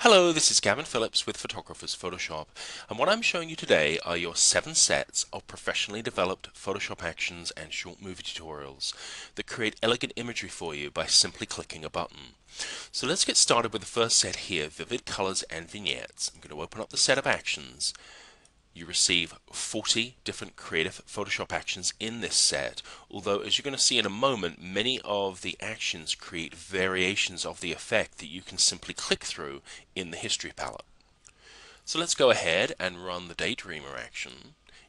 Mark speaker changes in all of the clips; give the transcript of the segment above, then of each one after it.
Speaker 1: Hello, this is Gavin Phillips with Photographer's Photoshop, and what I'm showing you today are your 7 sets of professionally developed Photoshop actions and short movie tutorials that create elegant imagery for you by simply clicking a button. So let's get started with the first set here, Vivid Colors and Vignettes. I'm going to open up the set of actions. You receive 40 different creative Photoshop actions in this set, although as you're going to see in a moment, many of the actions create variations of the effect that you can simply click through in the history palette. So let's go ahead and run the Daydreamer action.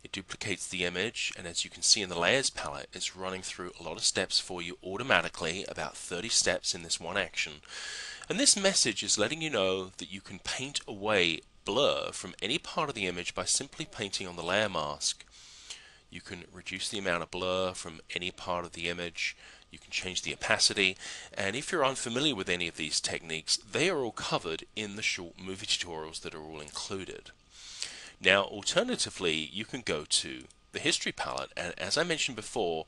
Speaker 1: It duplicates the image, and as you can see in the Layers palette, it's running through a lot of steps for you automatically, about 30 steps in this one action. And this message is letting you know that you can paint away blur from any part of the image by simply painting on the layer mask. You can reduce the amount of blur from any part of the image. You can change the opacity, and if you're unfamiliar with any of these techniques, they are all covered in the short movie tutorials that are all included. Now, alternatively, you can go to the history palette, and as I mentioned before,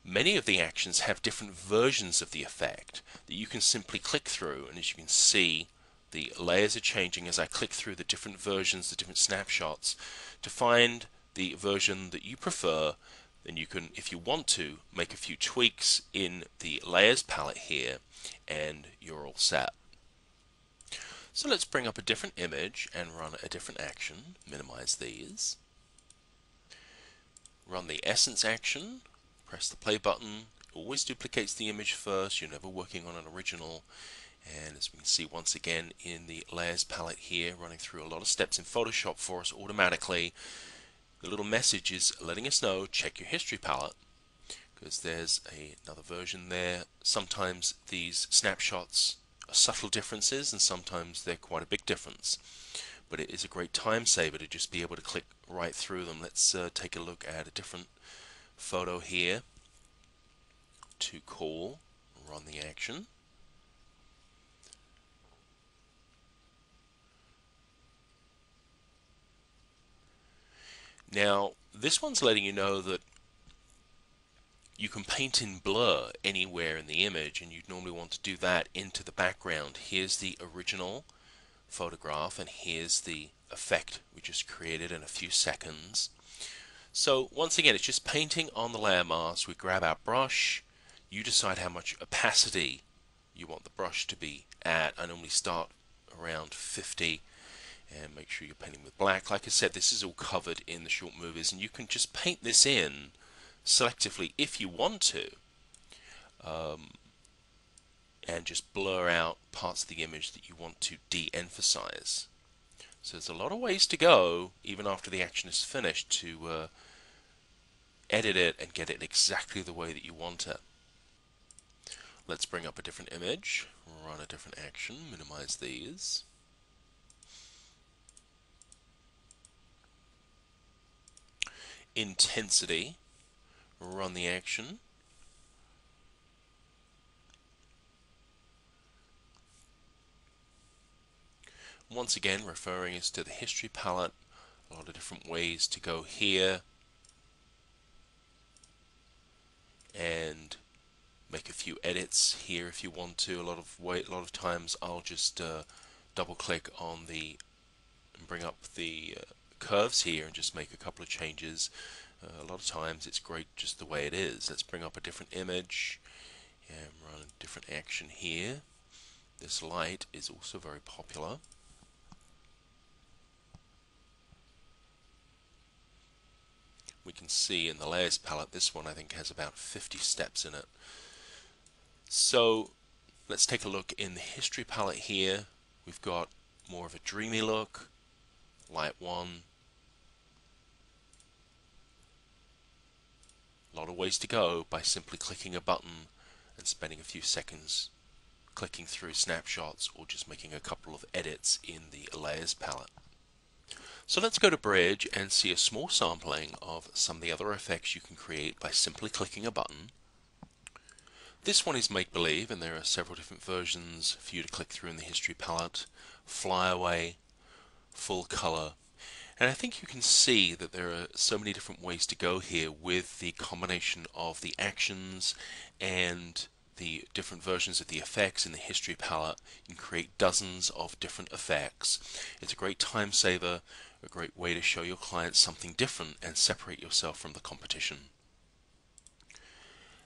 Speaker 1: many of the actions have different versions of the effect that you can simply click through, and as you can see, the layers are changing as I click through the different versions, the different snapshots. To find the version that you prefer, then you can, if you want to, make a few tweaks in the layers palette here, and you're all set. So let's bring up a different image and run a different action. Minimize these. Run the essence action. Press the play button. Always duplicates the image first. You're never working on an original. And as we can see once again in the layers palette here, running through a lot of steps in Photoshop for us automatically, the little message is letting us know, check your history palette, because there's another version there. Sometimes these snapshots are subtle differences, and sometimes they're quite a big difference. But it is a great time saver to just be able to click right through them. Let's take a look at a different photo here to call, run the action. Now, this one's letting you know that you can paint in blur anywhere in the image, and you'd normally want to do that into the background. Here's the original photograph, and here's the effect we just created in a few seconds. So once again, it's just painting on the layer mask. We grab our brush. You decide how much opacity you want the brush to be at. I normally start around 50. And make sure you're painting with black. Like I said, this is all covered in the short movies, and you can just paint this in selectively if you want to, and just blur out parts of the image that you want to de-emphasize. So there's a lot of ways to go, even after the action is finished, to edit it and get it exactly the way that you want it. Let's bring up a different image, run a different action, minimize these. Intensity, run the action. Once again, referring us to the history palette, a lot of different ways to go here and make a few edits here if you want to. A lot of times I'll just double click on the and bring up the curves here and just make a couple of changes. A lot of times it's great just the way it is. Let's bring up a different image and run a different action here. This light is also very popular. We can see in the layers palette, this one I think has about 50 steps in it. So let's take a look in the history palette here. We've got more of a dreamy look, light one. A lot of ways to go by simply clicking a button and spending a few seconds clicking through snapshots or just making a couple of edits in the layers palette. So let's go to Bridge and see a small sampling of some of the other effects you can create by simply clicking a button. This one is Make Believe, and there are several different versions for you to click through in the history palette. Flyaway, Full Color, and I think you can see that there are so many different ways to go here with the combination of the actions and the different versions of the effects in the history palette. You can create dozens of different effects. It's a great time saver, a great way to show your clients something different and separate yourself from the competition.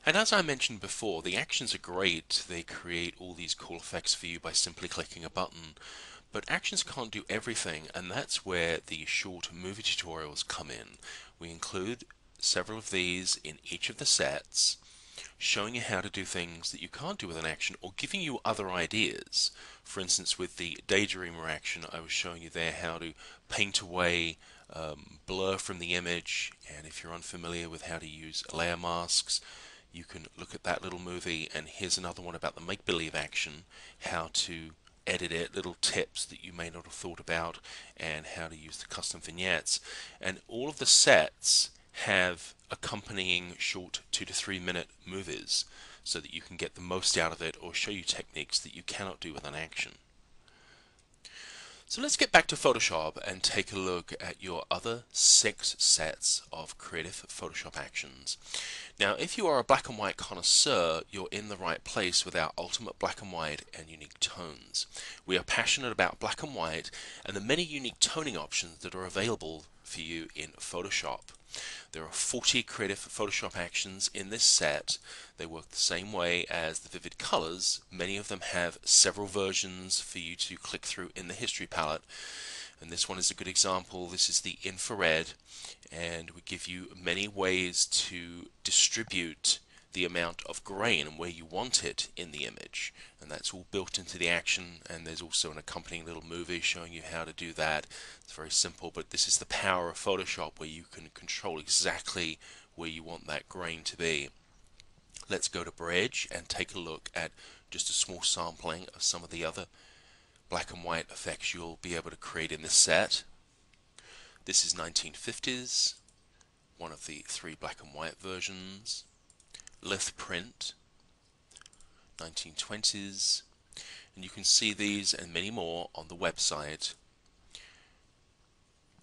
Speaker 1: And as I mentioned before, the actions are great. They create all these cool effects for you by simply clicking a button. But actions can't do everything, and that's where the short movie tutorials come in. We include several of these in each of the sets, showing you how to do things that you can't do with an action or giving you other ideas. For instance, with the daydreamer action, I was showing you there how to paint away blur from the image, and if you're unfamiliar with how to use layer masks, you can look at that little movie. And here's another one about the make-believe action, how to edit it, little tips that you may not have thought about, and how to use the custom vignettes. And all of the sets have accompanying short 2 to 3 minute movies so that you can get the most out of it or show you techniques that you cannot do with an action. So let's get back to Photoshop and take a look at your other 6 sets of creative Photoshop actions. Now, if you are a black and white connoisseur, you're in the right place with our ultimate black and white and unique tones. We are passionate about black and white and the many unique toning options that are available for you in Photoshop. There are 40 creative Photoshop actions in this set. They work the same way as the vivid colors. Many of them have several versions for you to click through in the history palette. And this one is a good example. This is the infrared, and we give you many ways to distribute the amount of grain and where you want it in the image, and that's all built into the action. And there's also an accompanying little movie showing you how to do that. It's very simple, but this is the power of Photoshop, where you can control exactly where you want that grain to be. Let's go to Bridge and take a look at just a small sampling of some of the other black and white effects you'll be able to create in this set. This is 1950s, one of the 3 black and white versions. Lith print, 1920s, and you can see these and many more on the website.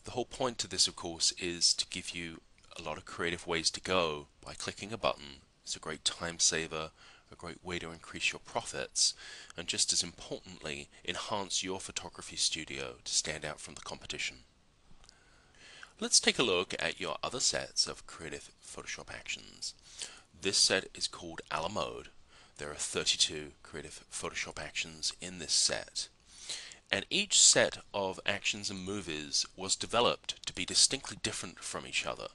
Speaker 1: The whole point to this, of course, is to give you a lot of creative ways to go by clicking a button. It's a great time saver, a great way to increase your profits, and just as importantly, enhance your photography studio to stand out from the competition. Let's take a look at your other sets of creative Photoshop actions. This set is called A la Mode. There are 32 creative Photoshop actions in this set. And each set of actions and movies was developed to be distinctly different from each other.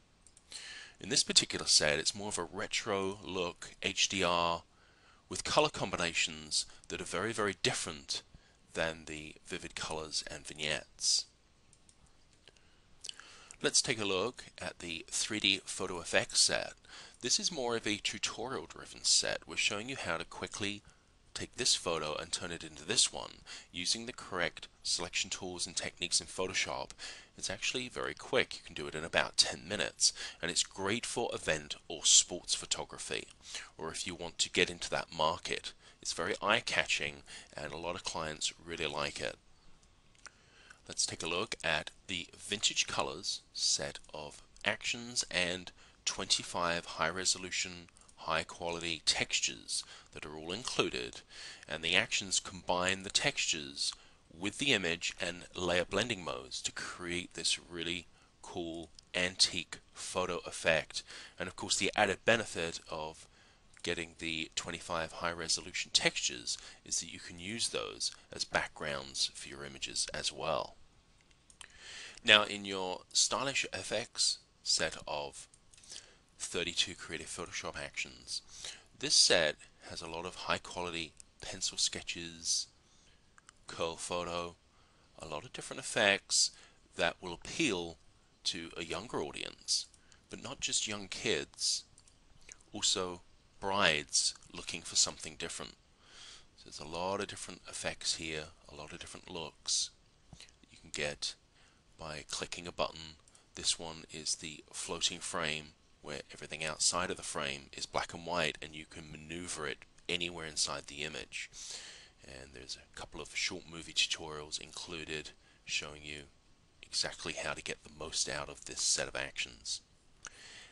Speaker 1: In this particular set, it's more of a retro look, HDR, with color combinations that are very, very different than the vivid colors and vignettes. Let's take a look at the 3D photo effects set. This is more of a tutorial driven set. We're showing you how to quickly take this photo and turn it into this one using the correct selection tools and techniques in Photoshop. It's actually very quick. You can do it in about 10 minutes, and it's great for event or sports photography, or if you want to get into that market. It's very eye-catching and a lot of clients really like it. Let's take a look at the Vintage Colors set of actions and 25 high-resolution, high-quality textures that are all included, and the actions combine the textures with the image and layer blending modes to create this really cool antique photo effect. And of course, the added benefit of getting the 25 high-resolution textures is that you can use those as backgrounds for your images as well. Now, in your Stylish FX set of 32 creative Photoshop actions, this set has a lot of high quality pencil sketches, curl photo, a lot of different effects that will appeal to a younger audience, but not just young kids, also brides looking for something different. So there's a lot of different effects here, a lot of different looks that you can get by clicking a button. This one is the floating frame, where everything outside of the frame is black and white and you can maneuver it anywhere inside the image. And there's a couple of short movie tutorials included showing you exactly how to get the most out of this set of actions.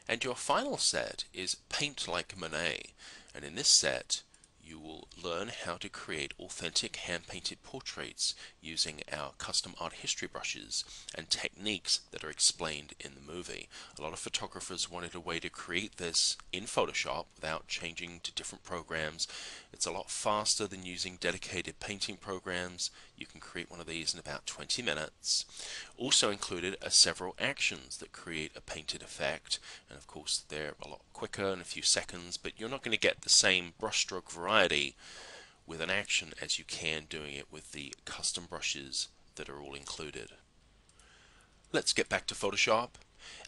Speaker 1: And your final set is Paint Like Monet, and in this set You will learn how to create authentic hand-painted portraits using our custom art history brushes and techniques that are explained in the movie. A lot of photographers wanted a way to create this in Photoshop without changing to different programs. It's a lot faster than using dedicated painting programs. You can create one of these in about 20 minutes. Also included are several actions that create a painted effect, and of course they're a lot quicker in a few seconds, but you're not going to get the same brushstroke variety with an action as you can doing it with the custom brushes that are all included. Let's get back to Photoshop.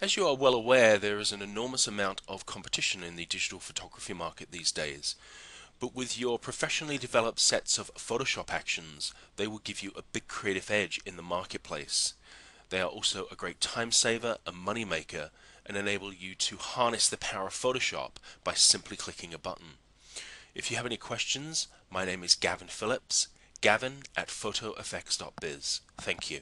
Speaker 1: As you are well aware, there is an enormous amount of competition in the digital photography market these days. But with your professionally developed sets of Photoshop actions, they will give you a big creative edge in the marketplace. They are also a great time saver, a money maker, and enable you to harness the power of Photoshop by simply clicking a button. If you have any questions, my name is Gavin Phillips, Gavin at photoeffects.biz. Thank you.